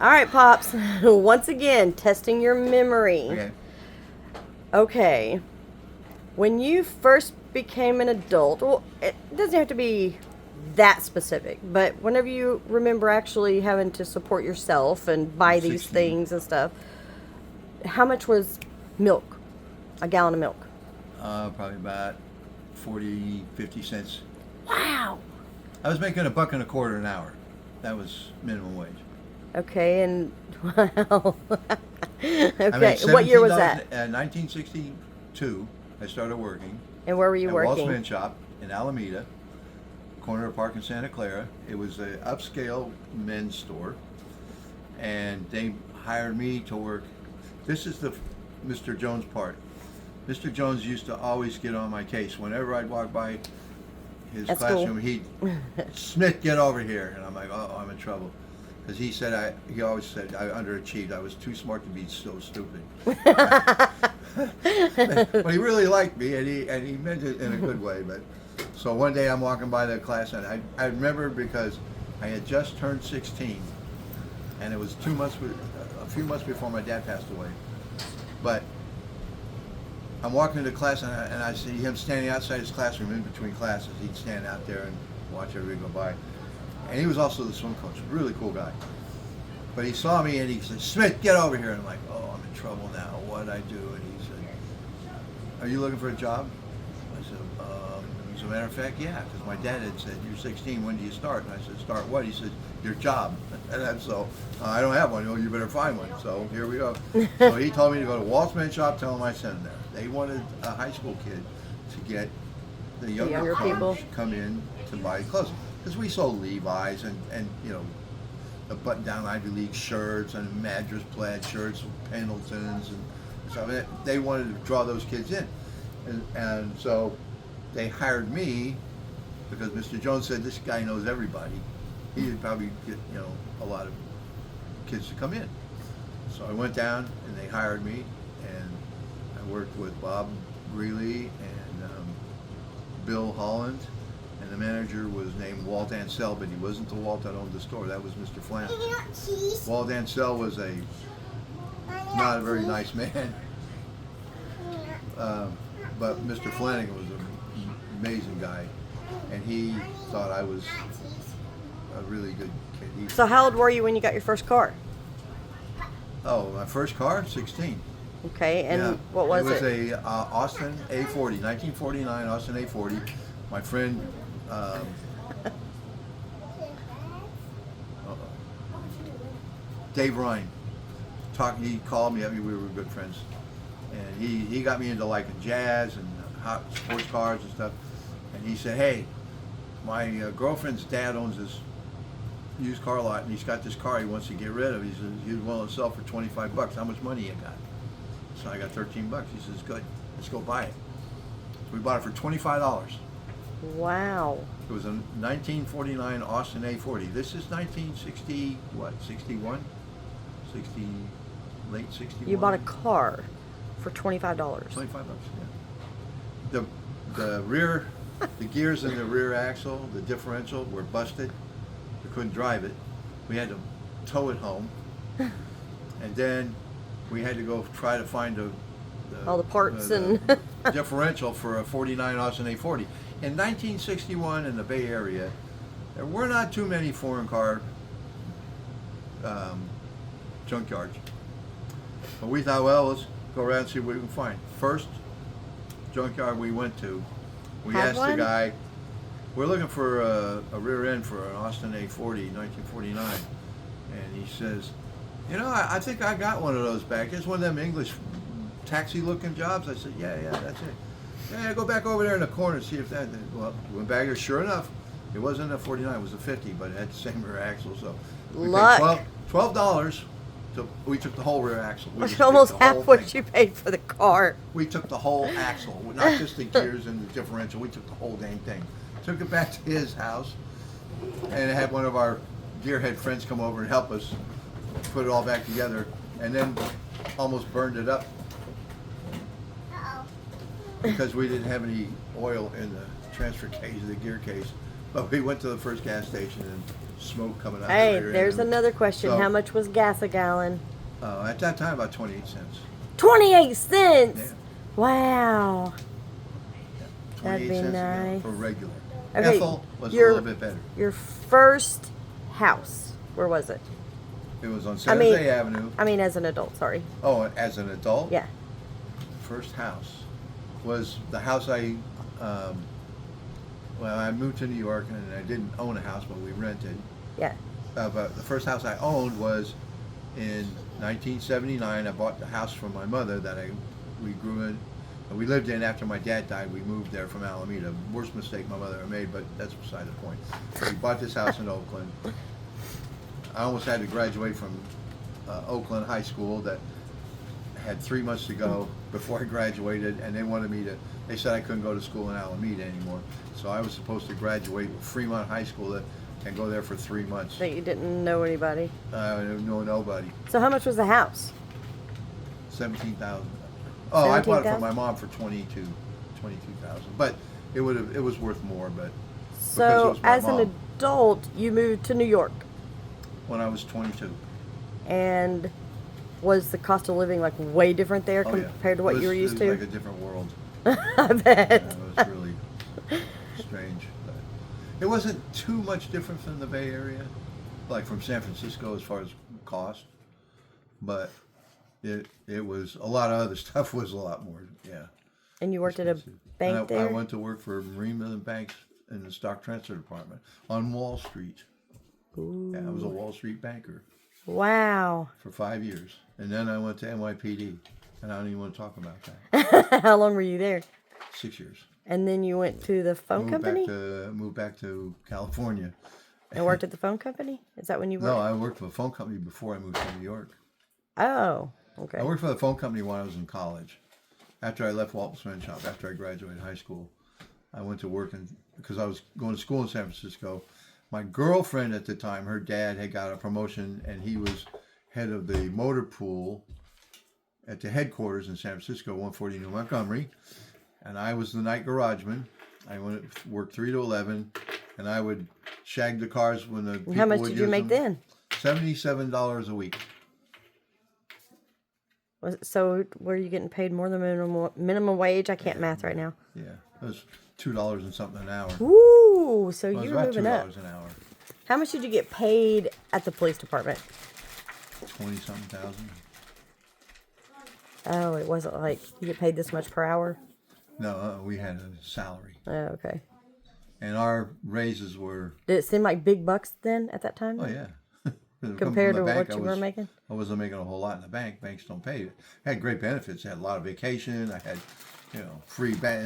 All right, Pops. Once again, testing your memory. Okay. Okay. When you first became an adult, well, it doesn't have to be that specific, but whenever you remember actually having to support yourself and buy these 16. things and stuff, how much was milk? A gallon of milk? Probably about 40, 50 cents. Wow. I was making $1.25 an hour. That was minimum wage. Okay, and wow. I Okay, made what year was $17 that? 1962, I started working And where were you at Walt's working? Men Shop in Alameda, corner of Park and Santa Clara. It was an upscale men's store, and they hired me to work. This is the Mr. Jones part. Mr. Jones used to always get on my case. Whenever I'd walk by his At classroom, school. he'd, Smith, get over here. And I'm like, oh, I'm in trouble. Because he always said I underachieved. I was too smart to be so stupid. But he really liked me, and he meant it in a good way. But so one day I'm walking by the class, and I remember because I had just turned 16, and it was a few months before my dad passed away. But I'm walking into class, and I see him standing outside his classroom in between classes. He'd stand out there and watch everybody go by. And he was also the swim coach, really cool guy. But he saw me and he said, Smith, get over here. And I'm like, oh, I'm in trouble now. What'd I do? And he said, are you looking for a job? I said, as a matter of fact, yeah. Because my dad had said, you're 16, when do you start? And I said, start what? He said, your job. And so, I don't have one. Oh, you better find one. So here we go. So he told me to go to Walt's Men Shop, tell him I sent him there. They wanted a high school kid to get the younger people. come in to buy clothes. Because we sold Levi's and the button-down Ivy League shirts and Madras plaid shirts, Pendletons and stuff. They wanted to draw those kids in. And so they hired me because Mr. Jones said, this guy knows everybody. He would probably get, a lot of kids to come in. So I went down and they hired me, and I worked with Bob Greeley and Bill Holland. And the manager was named Walt Ansell, but he wasn't the Walt that owned the store. That was Mr. Flanagan. Walt Ansell was not a very nice man. But Mr. Flanagan was an amazing guy. And he thought I was a really good kid. So how old were you when you got your first car? My first car, 16. Okay, and Yeah. what was it? It was a Austin A40, 1949 Austin A40. My friend, Dave Ryan, he called me. I mean, we were good friends, and he got me into liking jazz and hot sports cars and stuff. And he said, "Hey, my girlfriend's dad owns this used car lot, and he's got this car he wants to get rid of. He says he's willing to sell for $25. How much money you got?" So I got $13. He says, "Good, let's go buy it." So we bought it for $25. Wow. It was a 1949 Austin A40. This is 1960, 61? 60, late 61? You bought a car for $25. $25, yeah. The rear, the gears in the rear axle, the differential were busted. We couldn't drive it. We had to tow it home. And then we had to go try to find all the parts the and differential for a 49 Austin A40. In 1961 in the Bay Area, there were not too many foreign car junkyards. But we thought, well, let's go around and see what we can find. First junkyard we went to, we Had asked one? the guy, we're looking for a rear end for an Austin A40, 1949. And he says, I think I got one of those back. It's one of them English taxi-looking jobs. I said, yeah, that's it. Yeah, go back over there in the corner and see if that. Well, we went back there. Sure enough, it wasn't a 49. It was a 50, but it had the same rear axle. So we Luck. paid $12. So we took the whole rear axle. We Which just almost took the half whole what thing. you paid for the car. We took the whole axle, not just the gears and the differential. We took the whole dang thing. Took it back to his house, and had one of our gearhead friends come over and help us put it all back together, and then almost burned it up because we didn't have any oil in the transfer case, the gear case. But we went to the first gas station and smoke coming out. Hey, the rear there's end. another question. So, How much was gas a gallon? At that time, about 28 cents. 28 cents. Yeah. Wow. Yeah. 28 That'd be cents a gallon nice. for regular. Okay, Ethel was a your- little bit better. Your first house. Where was it? It was on San Jose Avenue. I mean, as an adult. Sorry. Oh, as an adult? Yeah. First house was the house I moved to New York and I didn't own a house, but we rented. Yeah. But the first house I owned was in 1979. I bought the house from my mother that we grew in. We lived in after my dad died. We moved there from Alameda. Worst mistake my mother ever made, but that's beside the point. We bought this house in Oakland. I almost had to graduate from Oakland High School. That had 3 months to go before I graduated, and they said I couldn't go to school in Alameda anymore. So I was supposed to graduate Fremont High School and go there for 3 months. That you didn't know anybody. I didn't know nobody. So how much was the house? 17,000. Oh, I bought it 17,000? from my mom for 22,000. But it was worth more. But So because it was my as an mom. adult, you moved to New York, When I was 22. and was the cost of living like way different there Oh, yeah. compared to what you were used It was to? like a different world. I bet. It was really strange. But it wasn't too much different from the Bay Area, like from San Francisco as far as cost. But it was a lot of other stuff was a lot more. Yeah. And you worked at a bank And there? I went to work for Marine Midland Banks in the stock transfer department on Wall Street. Ooh. Yeah, I was a Wall Street banker Wow. for 5 years, and then I went to NYPD, and I don't even want to talk about that. How long were you there? 6 years. And then you went to the phone company Moved back to California. and worked at the phone company? Is that when you worked? No, I worked for a phone company before I moved to New York. Oh, okay. I worked for the phone company when I was in college. After I left Walton Smith Shop, after I graduated high school, I went to work because I was going to school in San Francisco. My girlfriend at the time, her dad had got a promotion, and he was head of the motor pool at the headquarters in San Francisco, 140 New Montgomery. And I was the night garageman. I worked 3 to 11, and I would shag the cars when the people How much would did you use make them. then? $77 a week. So were you getting paid more than minimum wage? I can't math right now. Yeah, it was $2 and something an hour. Ooh, so It was you were about moving up. $2 an hour. How much did you get paid at the police department? 20-something thousand. Oh, it wasn't like you get paid this much per hour? No, we had a salary, Oh, okay. and our raises were. Did it seem like big bucks then at that time? Oh yeah. Compared From to the bank, what you were making? I wasn't making a whole lot in the bank. Banks don't pay. I had great benefits. I had a lot of vacation. I had, free bank.